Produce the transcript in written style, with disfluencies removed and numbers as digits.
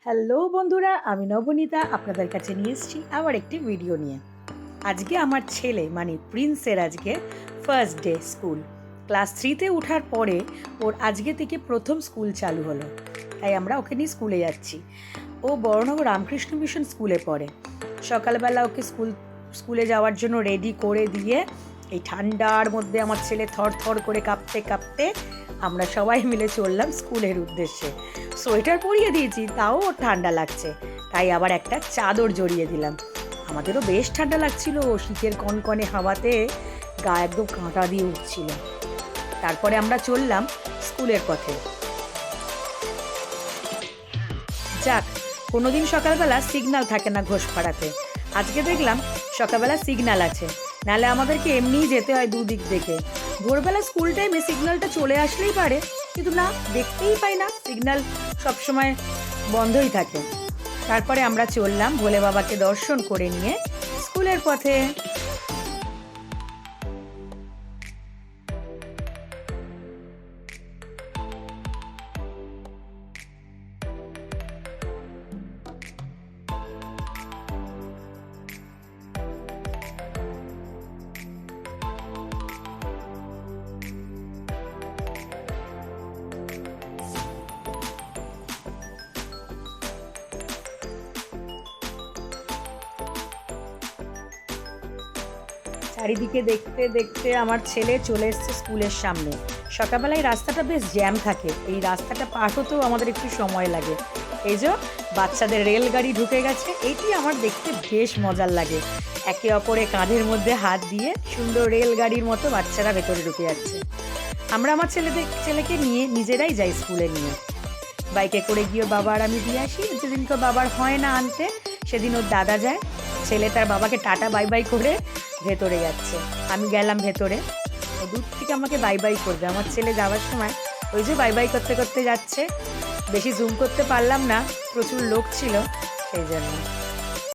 Hello বন্ধুরা, আমি নবনীতা আপনাদের কাছে নিয়ে এসেছি আবার একটি ভিডিও নিয়ে। আজকে আমার ছেলে মানে প্রিন্সের আজকে ফার্স্ট ডে স্কুল। ক্লাস 3-তে ওঠার পরে ওর আজকে থেকে প্রথম স্কুল চালু হলো, তাই আমরা ওকে নিয়ে স্কুলে যাচ্ছি। ও বড়নগর রামকৃষ্ণ মিশন স্কুলে পড়ে। সকালবেলা ওকে স্কুলে যাওয়ার জন্য রেডি করে দিয়ে এই ঠান্ডার মধ্যে আমার ছেলে থর থর করে কাঁপতে কাঁপতে আমরা সবাই মিলে চললাম স্কুলের উদ্দেশ্যে। সোয়েটার পরিয়ে দিয়েছি, তাও ওর ঠান্ডা লাগছে, তাই আবার একটা চাদর জড়িয়ে দিলাম। আমাদেরও বেশ ঠান্ডা লাগছিল, শীতের কনকনে হাওয়াতে গা একদম কাঁটা দিয়ে উঠছিল। তারপরে আমরা চললাম স্কুলের পথে। যাক, কোনোদিন সকালবেলা সিগন্যাল থাকে না ঘোষপাড়াতে, আজকে দেখলাম সকালবেলা সিগন্যাল আছে, নাহলে আমাদেরকে এমনিই যেতে হয় দুদিক দেখে। ভোরবেলা স্কুল টাইমে সিগন্যালটা চলে আসলেই পারে, কিন্তু না, দেখতেই পাই না, সিগন্যাল সবসময় বন্ধই থাকে। তারপরে আমরা চললাম ভোলে বাবাকে দর্শন করে নিয়ে স্কুলের পথে। চারিদিকে দেখতে দেখতে আমার ছেলে চলে এসছে স্কুলের সামনে। সকালবেলায় রাস্তাটা বেশ জ্যাম থাকে, এই রাস্তাটা পার হতেও আমাদের একটু সময় লাগে। এই যে বাচ্চাদের রেলগাড়ি ঢুকে গেছে, এইটি আমার দেখতে বেশ মজার লাগে। একে অপরে কাঁধের মধ্যে হাত দিয়ে সুন্দর রেলগাড়ির মতো বাচ্চারা ভেতরে ঢুকে যাচ্ছে। আমরা আমার ছেলেকে নিয়ে নিজেরাই যাই স্কুলে নিয়ে। বাইকে করে গিয়ে বাবা আর আমি দিয়ে আসি। যেদিনকে বাবার হয় না আনতে, সেদিন ওর দাদা যায়। ছেলে তার বাবাকে টাটা বাই বাই করে ভেতরে যাচ্ছে, আমি গেলাম ভেতরে। ও দূর থেকে আমাকে বাই বাই করবে। আমার ছেলে যাওয়ার সময় ওই যে বাই বাই করতে করতে যাচ্ছে। বেশি জুম করতে পারলাম না, প্রচুর লোক ছিল সেই জন্য।